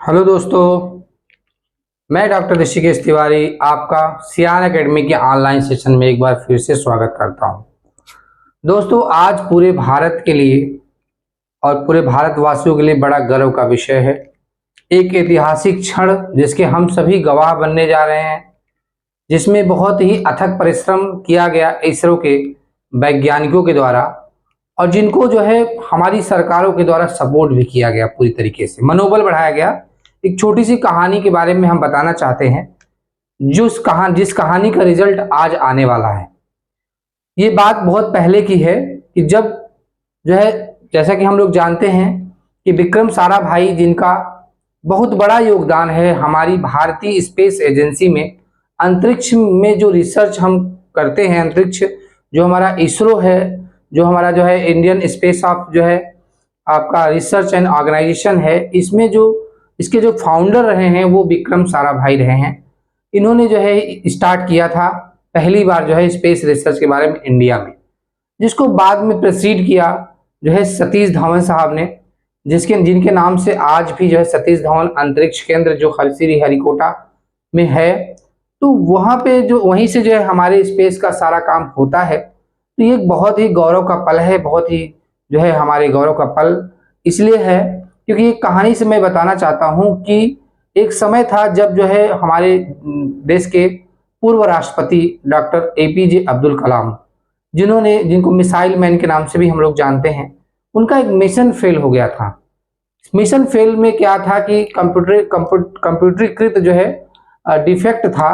Hello दोस्तों, मैं doctor Rishikesh Tiwari आपका सियान एकेडमी के ऑनलाइन सेशन में एक बार फिर से स्वागत करता हूं। दोस्तों, आज पूरे भारत के लिए और पूरे भारतवासियों के लिए बड़ा गर्व का विषय है। एक ऐतिहासिक क्षण जिसके हम सभी गवाह बनने जा रहे हैं, जिसमें बहुत ही अथक परिश्रम किया गया इसरो के वैज्ञानिकों के द्वारा और जिनको जो है हमारी सरकारों के द्वारा सपोर्ट भी किया गया, पूरी तरीके से मनोबल बढ़ाया गया। एक छोटी सी कहानी के बारे में हम बताना चाहते हैं, जिस कहानी का रिजल्ट आज आने वाला है। ये बात बहुत पहले की है कि जब जो है, जैसा कि हम लोग जानते हैं कि विक्रम साराभाई, जिनका बहुत बड़ा योगदान है हमारी भारतीय स्पेस एजेंसी में, अंतरिक्ष में जो रिसर्च हम करते हैं, अंतरिक्ष जो हमारा इसरो है, जो हमारा जो है इंडियन स्पेस ऑफ जो है आपका रिसर्च एंड ऑर्गेनाइजेशन है, इसमें जो इसके जो फाउंडर रहे हैं वो विक्रम साराभाई रहे हैं। इन्होंने जो है स्टार्ट किया था पहली बार जो है स्पेस रिसर्च के बारे में इंडिया में, जिसको बाद में प्रोसीड किया जो है सतीश धवन साहब ने, जिनके नाम से आज भी जो है सतीश धवन अंतरिक्ष केंद्र जो हरिकोटा में है। तो वहाँ पे जो वहीं से जो है हमारे स्पेस का सारा काम होता है। तो ये एक बहुत ही गौरव का पल है, बहुत ही जो है हमारे गौरव का पल इसलिए है क्योंकि एक कहानी से मैं बताना चाहता हूँ कि एक समय था जब जो है हमारे देश के पूर्व राष्ट्रपति डॉक्टर एपीजे अब्दुल कलाम, जिनको मिसाइल मैन के नाम से भी हम लोग जानते हैं, उनका एक मिशन फेल हो गया था। मिशन फेल में क्या था कि कंप्यूटरीकृत जो है डिफेक्ट था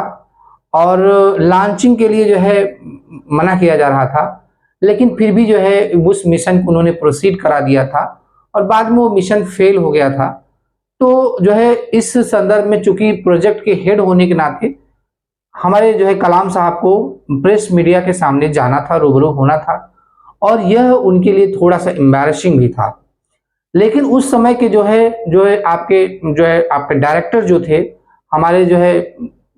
और लॉन्चिंग के लिए जो है मना किया जा रहा था, लेकिन फिर भी जो है उस मिशन को उन्होंने प्रोसीड करा दिया था और बाद में वो मिशन फेल हो गया था। तो जो है इस संदर्भ में चूंकि प्रोजेक्ट के हेड होने के नाते हमारे जो है कलाम साहब को प्रेस मीडिया के सामने जाना था, रूबरू होना था और यह उनके लिए थोड़ा सा एम्बैरेसिंग भी था। लेकिन उस समय के जो है आपके डायरेक्टर जो थे हमारे जो है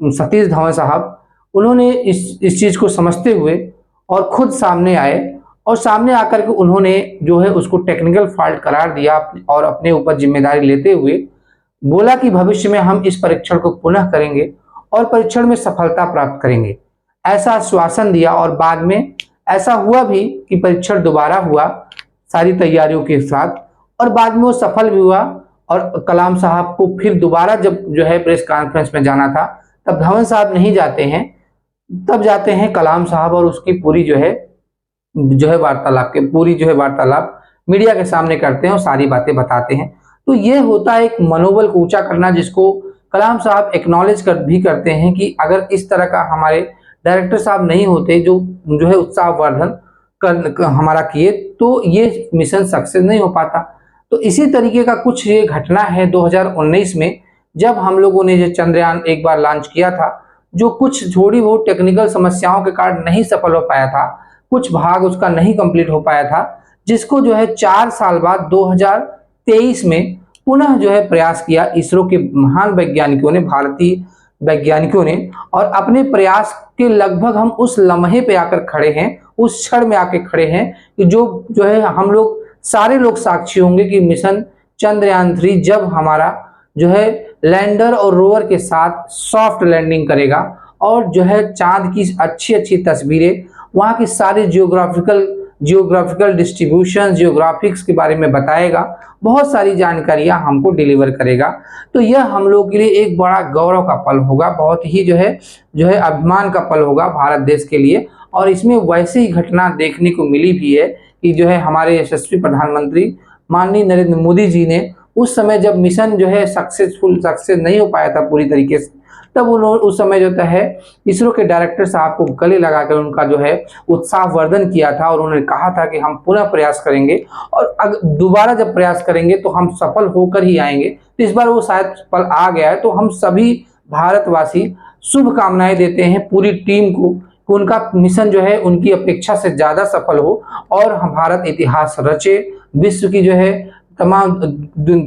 सतीश धवन साहब, उन्होंने इस चीज को समझते हुए और खुद सामने आए और सामने आकर के उन्होंने जो है उसको टेक्निकल फॉल्ट करार दिया और अपने ऊपर जिम्मेदारी लेते हुए बोला कि भविष्य में हम इस परीक्षण को पुनः करेंगे और परीक्षण में सफलता प्राप्त करेंगे, ऐसा आश्वासन दिया। और बाद में ऐसा हुआ भी कि परीक्षण दोबारा हुआ सारी तैयारियों के साथ और बाद में वो सफल भी हुआ। और कलाम साहब को फिर दोबारा जब जो है प्रेस कॉन्फ्रेंस में जाना था, तब धवन साहब नहीं जाते हैं, तब जाते हैं कलाम साहब और उसकी पूरी जो है वार्तालाप मीडिया के सामने करते हैं और सारी बातें बताते हैं। तो ये होता है एक मनोबल को ऊंचा करना, जिसको कलाम साहब एक्नॉलेज भी करते हैं कि अगर इस तरह का हमारे डायरेक्टर साहब नहीं होते जो है उत्साहवर्धन हमारा किए, तो ये मिशन सक्सेस नहीं हो पाता। तो इसी तरीके का कुछ ये घटना है 2019 में, जब हम लोगों ने जो चंद्रयान एक बार लॉन्च किया था, जो कुछ थोड़ी बहुत टेक्निकल समस्याओं के कारण नहीं सफल हो पाया था, कुछ भाग उसका नहीं कंप्लीट हो पाया था, जिसको जो है 4 साल बाद 2023 में पुनः जो है प्रयास किया इसरो के महान वैज्ञानिकों ने, भारतीय वैज्ञानिकों ने। और अपने प्रयास के लगभग हम उस लम्हे पे आकर खड़े हैं, उस क्षण में आके खड़े हैं कि जो है हम लोग सारे लोग साक्षी होंगे कि मिशन चंद्रयान 3 जब हमारा जो है लैंडर और रोवर के साथ सॉफ्ट लैंडिंग करेगा और जो है चांद की अच्छी अच्छी तस्वीरें, वहाँ की सारी जियोग्राफिकल डिस्ट्रीब्यूशन, जियोग्राफिक्स के बारे में बताएगा, बहुत सारी जानकारियां हमको डिलीवर करेगा। तो यह हम लोग के लिए एक बड़ा गौरव का पल होगा, बहुत ही जो है अभिमान का पल होगा भारत देश के लिए। और इसमें वैसे ही घटना देखने को मिली भी है कि जो है हमारे यशस्वी प्रधानमंत्री माननीय नरेंद्र मोदी जी ने उस समय जब मिशन जो है सक्सेस नहीं हो पाया था पूरी तरीके से, तब उन्होंने उस समय जो है इसरो के डायरेक्टर साहब को गले लगाकर उनका जो है उत्साहवर्धन किया था और उन्होंने कहा था कि हम पुनः प्रयास करेंगे और दोबारा जब प्रयास करेंगे तो हम सफल होकर ही आएंगे। तो इस बार वो शायद पल आ गया है। तो हम सभी भारतवासी शुभकामनाएं देते हैं पूरी टीम को कि उनका मिशन जो है उनकी अपेक्षा से ज्यादा सफल हो और हम भारत इतिहास रचे, विश्व की जो है तमाम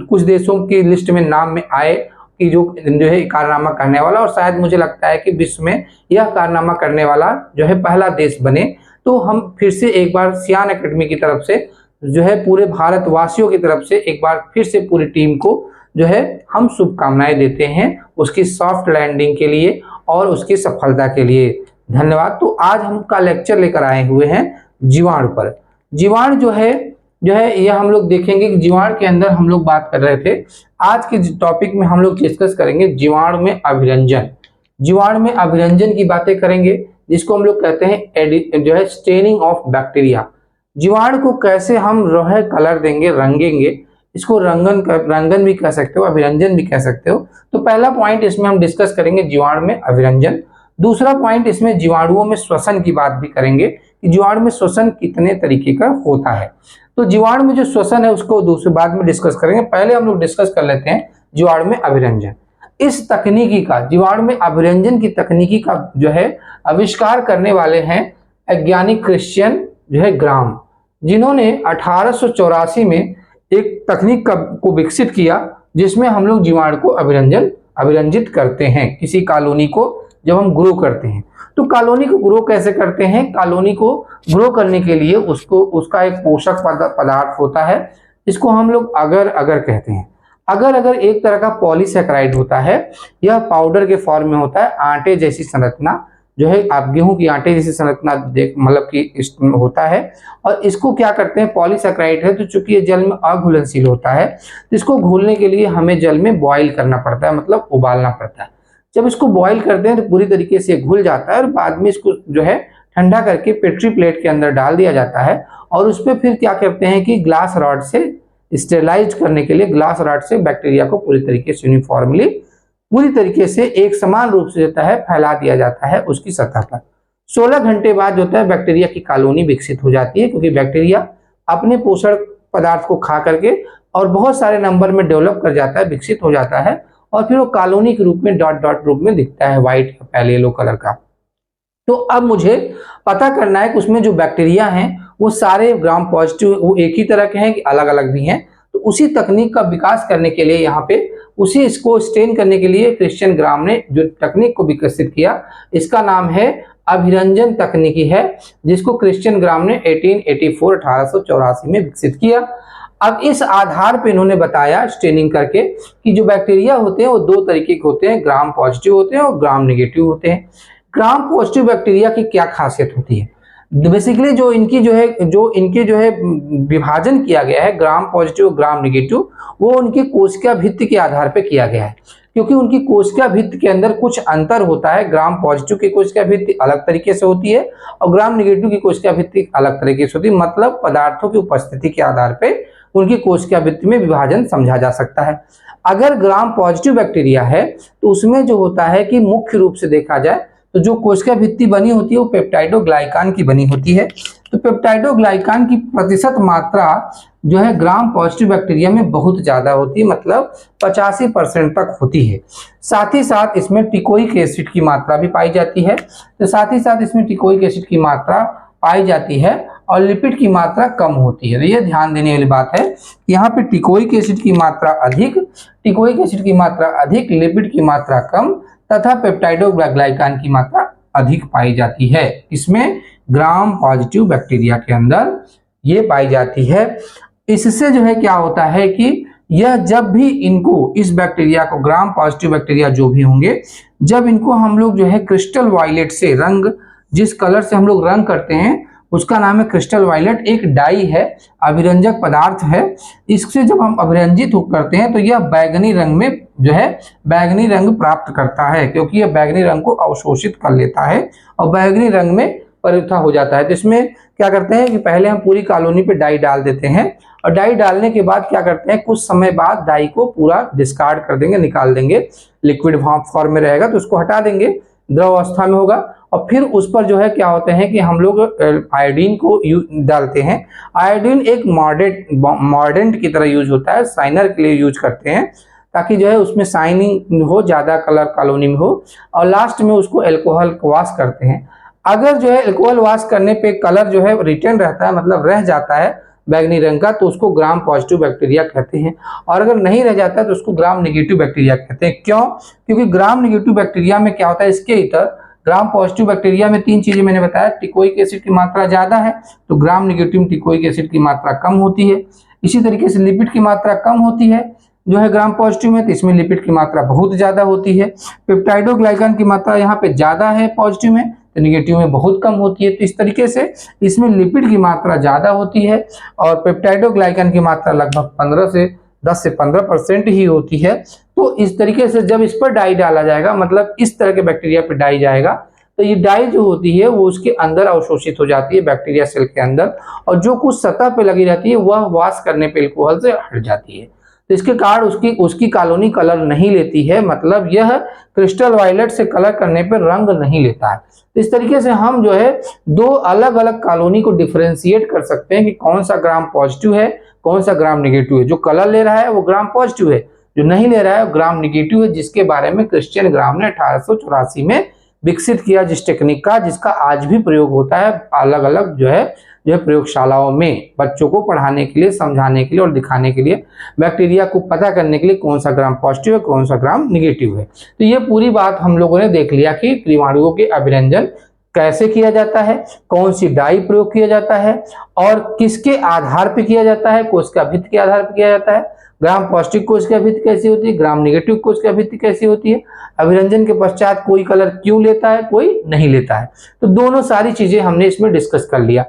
कुछ देशों की लिस्ट में नाम में आए कि जो है कारनामा करने वाला, और शायद मुझे लगता है कि विश्व में यह कारनामा करने वाला जो है पहला देश बने। तो हम फिर से एक बार सियान एकेडमी की तरफ से जो है पूरे भारतवासियों की तरफ से एक बार फिर से पूरी टीम को जो है हम शुभकामनाएं देते हैं उसकी सॉफ्ट लैंडिंग के लिए और उसकी सफलता के लिए। धन्यवाद। तो आज हम का लेक्चर लेकर आए हुए हैं जीवाणु पर। जीवाणु जो है ये हम लोग देखेंगे कि जीवाणु के अंदर हम लोग बात कर रहे थे। आज के टॉपिक में हम लोग डिस्कस करेंगे जीवाणु में अभिरंजन। जीवाणु में अभिरंजन की बातें करेंगे, जिसको हम लोग कहते हैं जो है स्टेनिंग ऑफ बैक्टीरिया। जीवाणु को कैसे हम जो है कलर देंगे, रंगेंगे, इसको रंगन भी कह सकते हो, अभिरंजन भी कह सकते हो। तो पहला पॉइंट इसमें हम डिस्कस करेंगे जीवाणु में अभिरंजन। दूसरा पॉइंट इसमें जीवाणुओं में श्वसन की बात भी करेंगे कि जीवाणु में श्वसन कितने तरीके का होता है। तो जीवाणु में जो श्वसन है उसको दूसरे बाद में डिस्कस करेंगे। पहले हम लोग डिस्कस कर लेते हैं जीवाणु में अभिरंजन। इस तकनीकी का, जीवाणु में अभिरंजन की तकनीकी का जो है आविष्कार करने वाले हैं वैज्ञानिक क्रिश्चियन जो है ग्राम, जिन्होंने 1884 में एक तकनीक को विकसित किया जिसमें हम लोग जीवाणु को अभिरंजित करते हैं। किसी कॉलोनी को जब हम ग्रो करते हैं तो कॉलोनी को ग्रो कैसे करते हैं? कॉलोनी को ग्रो करने के लिए उसका एक पोषक पदार्थ होता है, इसको हम लोग अगर कहते हैं। अगर एक तरह का पॉलीसैकेराइड होता है, यह पाउडर के फॉर्म में होता है, आटे जैसी संरचना जो है, आप गेहूं की आटे जैसी संरचना मतलब कि होता है। और इसको क्या करते हैं, पॉलीसैकेराइड है तो चूंकि ये जल में अघुलनशील होता है तो इसको घुलने के लिए हमें जल में बॉईल करना पड़ता है, मतलब उबालना पड़ता है। जब इसको बॉईल करते हैं तो पूरी तरीके से घुल जाता है और बाद में इसको जो है ठंडा करके पेट्री प्लेट के अंदर डाल दिया जाता है और उस पर फिर क्या करते हैं कि ग्लास रॉड से स्टेरलाइज करने के लिए ग्लास रॉड से बैक्टीरिया को पूरी तरीके से यूनिफॉर्मली, पूरी तरीके से एक समान रूप से होता है फैला दिया जाता है उसकी सतह पर। 16 घंटे बाद जो होता है बैक्टीरिया की कॉलोनी विकसित हो जाती है, क्योंकि बैक्टीरिया अपने पोषण पदार्थ को खा करके और बहुत सारे नंबर में डेवलप कर जाता है, विकसित हो जाता है और फिर वो कॉलोनी के रूप में डॉट रूप में दिखता है, व्हाइट या पहले येलो कलर का। तो अब मुझे पता करना है कि उसमें जो बैक्टीरिया हैं वो सारे ग्राम पॉजिटिव वो एक ही तरह के हैं कि अलग अलग भी हैं। तो उसी तकनीक का विकास करने के लिए यहाँ पे इसको स्टेन करने के लिए क्रिश्चियन ग्राम ने जो तकनीक को विकसित किया, इसका नाम है अभिरंजन तकनीकी है, जिसको क्रिश्चियन ग्राम ने 1884 में विकसित किया। अब इस आधार पे इन्होंने बताया स्टेनिंग करके कि जो बैक्टीरिया होते हैं वो दो तरीके के होते हैं, ग्राम पॉजिटिव होते हैं और ग्राम नेगेटिव होते हैं। ग्राम पॉजिटिव बैक्टीरिया की क्या खासियत होती है? बेसिकली जो इनके जो है विभाजन किया गया है ग्राम पॉजिटिव ग्राम नेगेटिव, वो उनके कोशिका भित्ति के आधार पे किया गया है, क्योंकि उनकी कोशिका भित्ति के अंदर कुछ अंतर होता है। ग्राम पॉजिटिव की कोशिका भित्ति अलग तरीके से होती है और ग्राम नेगेटिव की कोशिका भित्ति अलग तरीके से होती है, मतलब पदार्थों की उपस्थिति के आधार पे उनकी कोशिका भित्ति में विभाजन समझा जा सकता है। अगर ग्राम पॉजिटिव बैक्टीरिया है तो उसमें जो होता है कि मुख्य रूप से देखा जाए तो जो कोशिका भित्ति बनी होती है वो पेप्टाइडोग्लाइकान की बनी होती है। तो पेप्टाइडोग्लाइकान की प्रतिशत मात्रा जो है ग्राम पॉजिटिव बैक्टीरिया में बहुत ज्यादा होती है, मतलब 85% तक होती है। साथ ही साथ इसमें टिकोइक एसिड की मात्रा भी पाई जाती है, तो साथ ही साथ इसमें टिकोइक एसिड की मात्रा पाई जाती है और लिपिड की मात्रा कम होती है। तो ये ध्यान देने वाली बात है, यहाँ पे टिकोइक एसिड की मात्रा अधिक, लिपिड की मात्रा कम तथा पेप्टाइडोग्लाइकान की मात्रा अधिक पाई जाती है। इसमें ग्राम पॉजिटिव बैक्टीरिया के अंदर ये पाई जाती है। इससे जो है क्या होता है कि यह जब भी इनको इस बैक्टीरिया को ग्राम पॉजिटिव बैक्टीरिया जो भी होंगे, जब इनको हम लोग जो है क्रिस्टल वायलेट से रंग, जिस कलर से हम लोग रंग करते हैं उसका नाम है क्रिस्टल वायलेट, एक डाई है, अभिरंजक पदार्थ है। इससे जब हम अभिरंजित करते हैं तो यह बैगनी रंग में जो है बैगनी रंग प्राप्त करता है, क्योंकि यह बैगनी रंग को अवशोषित कर लेता है और बैगनी रंग में परिवर्तित हो जाता है। तो इसमें क्या करते हैं कि पहले हम पूरी कॉलोनी पे डाई डाल देते हैं और डाई डालने के बाद क्या करते हैं, कुछ समय बाद डाई को पूरा डिस्कार्ड कर देंगे, निकाल देंगे, लिक्विड फॉर्म में रहेगा तो उसको हटा देंगे, द्रव अवस्था में होगा और फिर उस पर जो है क्या होते हैं कि हम लोग आयोडीन को डालते हैं। आयोडीन एक मॉर्डेंट की तरह यूज होता है, साइनर के लिए यूज करते हैं ताकि जो है उसमें साइनिंग हो, ज्यादा कलर कॉलोनी में हो, और लास्ट में उसको अल्कोहल वॉश करते हैं। अगर जो है अल्कोहल वॉश करने पे कलर जो है रिटर्न रहता है, मतलब रह जाता है बैगनी रंग का, तो उसको ग्राम पॉजिटिव बैक्टीरिया कहते हैं, और अगर नहीं रह जाता है तो उसको ग्राम नेगेटिव बैक्टीरिया कहते हैं। क्यों? क्योंकि ग्राम नेगेटिव बैक्टीरिया में क्या होता है, इसके इतर ग्राम पॉजिटिव बैक्टीरिया में तीन चीजें मैंने बताया, टिकोइक एसिड की मात्रा ज्यादा है तो ग्राम नेगेटिव में टिकोइक एसिड की मात्रा कम होती है। इसी तरीके से लिपिड की मात्रा कम होती है, जो है ग्राम पॉजिटिव में, तो इसमें लिपिड की मात्रा बहुत ज्यादा होती है। पेप्टाइडोग्लाइकन की मात्रा यहाँ पे ज्यादा है पॉजिटिव में, तो निगेटिव में बहुत कम होती है। तो इस तरीके से इसमें लिपिड की मात्रा ज्यादा होती है और पेप्टाइडोग्लाइकन की मात्रा लगभग 10 से 15% ही होती है। तो इस तरीके से जब इस पर डाई डाला जाएगा, मतलब इस तरह के बैक्टीरिया पर डाई जाएगा, तो ये डाई जो होती है वो उसके अंदर अवशोषित हो जाती है बैक्टीरिया सेल के अंदर, और जो कुछ सतह पे लगी रहती है वह वाश करने पे अल्कोहल से हट जाती है। तो इसके कारण उसकी कॉलोनी कलर नहीं लेती है, मतलब यह क्रिस्टल वायलेट से कलर करने पर रंग नहीं लेता है। तो इस तरीके से हम जो है दो अलग अलग कॉलोनी को डिफरेंशिएट कर सकते हैं कि कौन सा ग्राम पॉजिटिव है, कौन सा ग्राम नेगेटिव है। जो कलर ले रहा है वो ग्राम पॉजिटिव है, जो नहीं ले रहा है वो ग्राम नेगेटिव है, जिसके बारे में क्रिश्चियन ग्राम ने 1884 में विकसित किया, जिस टेक्निक का, जिसका आज भी प्रयोग होता है अलग अलग जो है प्रयोगशालाओं में, बच्चों को पढ़ाने के लिए, समझाने के लिए और दिखाने के लिए, बैक्टीरिया को पता करने के लिए कौन सा ग्राम पॉजिटिव है, कौन सा ग्राम निगेटिव है। तो ये पूरी बात हम लोगों ने देख लिया कि जीवाणुओं के अभिरंजन कैसे किया जाता है, कौन सी डाई प्रयोग किया जाता है और किसके आधार पर किया जाता है, कोष के अभित्त के आधार पर किया जाता है, ग्राम पॉजिटिव कोष की अभित्ति कैसी होती है, ग्राम नेगेटिव कोष की अभित्ति कैसी होती है, अभिरंजन के पश्चात कोई कलर क्यों लेता है, कोई नहीं लेता है। तो दोनों सारी चीजें हमने इसमें डिस्कस कर लिया।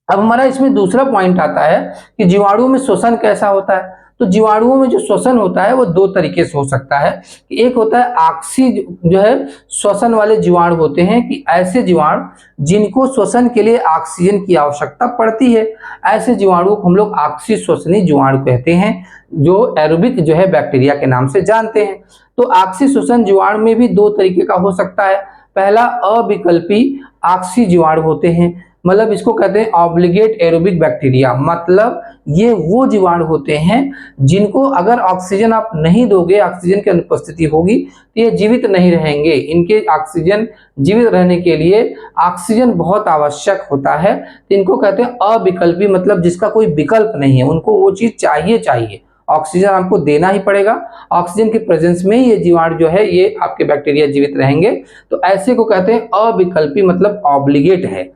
अब हमारा इसमें दूसरा पॉइंट आता है कि जीवाणुओं में श्वसन कैसा होता है। तो जीवाणुओं में जो श्वसन होता है वो दो तरीके से हो सकता है। एक होता है ऑक्सी जो है श्वसन वाले जीवाणु होते हैं, कि ऐसे जीवाणु जिनको श्वसन के लिए ऑक्सीजन की आवश्यकता पड़ती है, ऐसे जीवाणुओं को हम लोग ऑक्सी श्वसनी जीवाणु कहते हैं, जो एरोबिक जो है बैक्टीरिया के नाम से जानते हैं। तो ऑक्सी श्वसन जीवाणु में भी दो तरीके का हो सकता है। पहला अविकल्पी ऑक्सी जीवाणु होते हैं, मतलब इसको कहते हैं ऑब्लिगेट एरोबिक बैक्टीरिया, मतलब ये वो जीवाणु होते हैं जिनको अगर ऑक्सीजन आप नहीं दोगे, ऑक्सीजन की अनुपस्थिति होगी तो ये जीवित नहीं रहेंगे। इनके ऑक्सीजन जीवित रहने के लिए ऑक्सीजन बहुत आवश्यक होता है। तो इनको कहते हैं अविकल्पी, मतलब जिसका कोई विकल्प नहीं है, उनको वो चीज चाहिए, ऑक्सीजन आपको देना ही पड़ेगा, ऑक्सीजन के प्रेजेंस में ही ये जीवाणु जो है ये आपके बैक्टीरिया जीवित रहेंगे। तो ऐसे को कहते हैं अविकल्पी, मतलब ऑब्लिगेट है।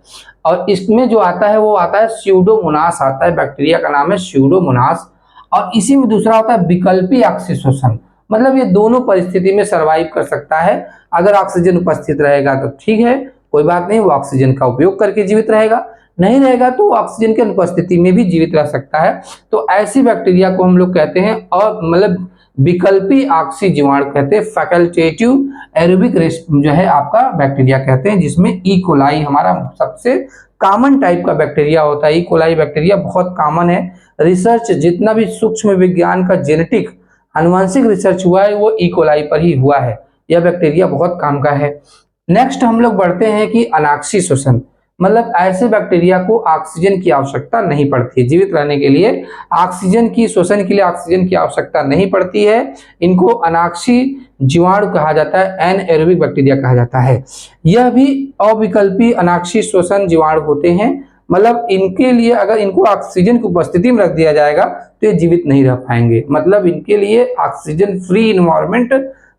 और इसमें जो आता है वो आता है स्यूडोमोनास आता है, बैक्टीरिया का नाम है स्यूडोमोनास। और इसी में दूसरा होता है विकल्पी ऑक्सी श्वसन, मतलब ये दोनों परिस्थिति में सरवाइव कर सकता है। अगर ऑक्सीजन उपस्थित रहेगा तो ठीक है, कोई बात नहीं, वो ऑक्सीजन का उपयोग करके जीवित रहेगा, नहीं रहेगा तो ऑक्सीजन की अनुपस्थिति में भी जीवित रह सकता है। तो ऐसी बैक्टीरिया को हम लोग कहते हैं और मतलब विकल्पी ऑक्सी जीवाणु कहते हैं, फैकल्टेटिव एरोबिक जो है आपका बैक्टीरिया कहते हैं, जिसमें ई कोलाई हमारा सबसे कॉमन टाइप का बैक्टीरिया होता है। ई कोलाई बैक्टीरिया बहुत कॉमन है। रिसर्च जितना भी सूक्ष्म विज्ञान का जेनेटिक आनुवंशिक रिसर्च हुआ है वो ई कोलाई पर ही हुआ है। यह बैक्टीरिया बहुत काम का है। नेक्स्ट हम लोग बढ़ते हैं कि अनाक्सी श्वसन, मतलब ऐसे बैक्टीरिया को ऑक्सीजन की आवश्यकता नहीं पड़ती, जीवित रहने के लिए ऑक्सीजन की श्वसन के लिए ऑक्सीजन की आवश्यकता नहीं पड़ती है। इनको अनाक्सी जीवाणु कहा जाता है, एनएरोबिक बैक्टीरिया कहा जाता है। यह भी अविकल्पी अनाक्सी श्वसन जीवाणु होते हैं, मतलब इनके लिए अगर इनको ऑक्सीजन की उपस्थिति में रख दिया जाएगा तो ये जीवित नहीं रह पाएंगे, मतलब इनके लिए ऑक्सीजन फ्री इन्वायरमेंट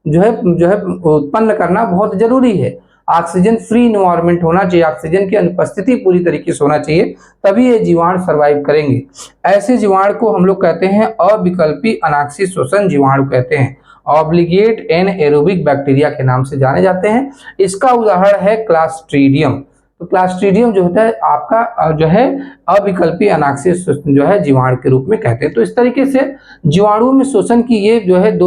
जो है उत्पन्न करना बहुत जरूरी है। ऑक्सीजन फ्री इन्वायरमेंट होना चाहिए, ऑक्सीजन की अनुपस्थिति पूरी तरीके से होना चाहिए, तभी ये जीवाणु सर्वाइव करेंगे। ऐसे जीवाणु को हम लोग कहते हैं अविकल्पी अनाक्सी श्वसन जीवाणु कहते हैं, ऑब्लिगेट एनएरोबिक बैक्टीरिया के नाम से जाने जाते हैं। इसका उदाहरण है क्लास्ट्रीडियम। तो क्लास्ट्रीडियम जो होता है आपका जो है अविकल्पी अनाक्सी जो है जीवाणु के रूप में कहते हैं। तो इस तरीके से जीवाणुओं में श्वसन की ये जो है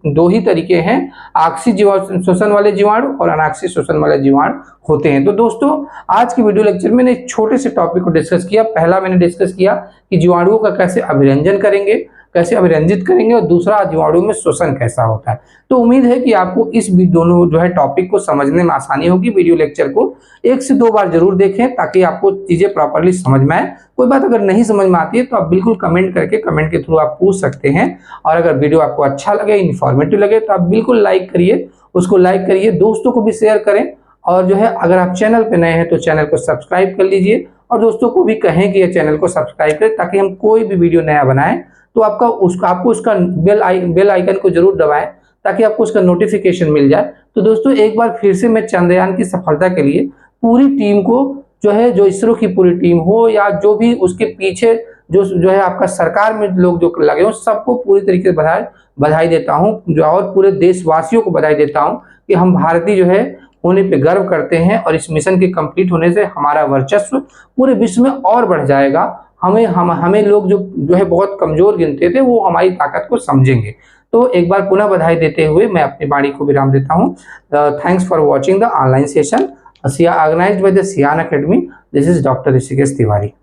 दो ही तरीके हैं, ऑक्सी श्वसन वाले जीवाणु और अनाक्सी श्वसन वाले जीवाणु होते हैं। तो दोस्तों आज की वीडियो लेक्चर में मैंने एक छोटे से टॉपिक को डिस्कस किया। पहला मैंने डिस्कस किया कि जीवाणुओं का कैसे अभिरंजन करेंगे, कैसे अभिरंजित करेंगे, और दूसरा जीवाणु में श्वसन कैसा होता है। तो उम्मीद है कि आपको इस दोनों जो है टॉपिक को समझने में आसानी होगी। वीडियो लेक्चर को 1 से 2 बार जरूर देखें ताकि आपको चीजें प्रॉपर्ली समझ में आए। कोई बात अगर नहीं समझ में आती है तो आप बिल्कुल कमेंट करके, कमेंट के थ्रू आप पूछ सकते हैं। और अगर वीडियो आपको अच्छा लगे, इन्फॉर्मेटिव लगे तो आप बिल्कुल लाइक करिए, उसको लाइक करिए, दोस्तों को भी शेयर करें। और जो है अगर आप चैनल पे नए हैं तो चैनल को सब्सक्राइब कर लीजिए और दोस्तों को भी कहें कि ये चैनल को सब्सक्राइब करें ताकि हम कोई भी वीडियो नया बनाएं तो आपको उसका बेल आइकन को जरूर दबाएं ताकि आपको उसका नोटिफिकेशन मिल जाए। तो दोस्तों एक बार फिर से मैं चंद्रयान की सफलता के लिए पूरी टीम को जो है, जो इसरो की पूरी टीम हो या जो भी उसके पीछे जो है आपका सरकार में लोग जो लगे हो सबको पूरी तरीके से बधाई देता हूँ, जो और पूरे देशवासियों को बधाई देता हूँ कि हम भारतीय जो है होने पे गर्व करते हैं और इस मिशन के कंप्लीट होने से हमारा वर्चस्व पूरे विश्व में और बढ़ जाएगा। हमें लोग जो है बहुत कमजोर गिनते थे वो हमारी ताकत को समझेंगे। तो एक बार पुनः बधाई देते हुए मैं अपनी वाणी को विराम देता हूँ। Thanks for watching the online session organised by the Sian academy. This is doctor Rishikesh Tiwari.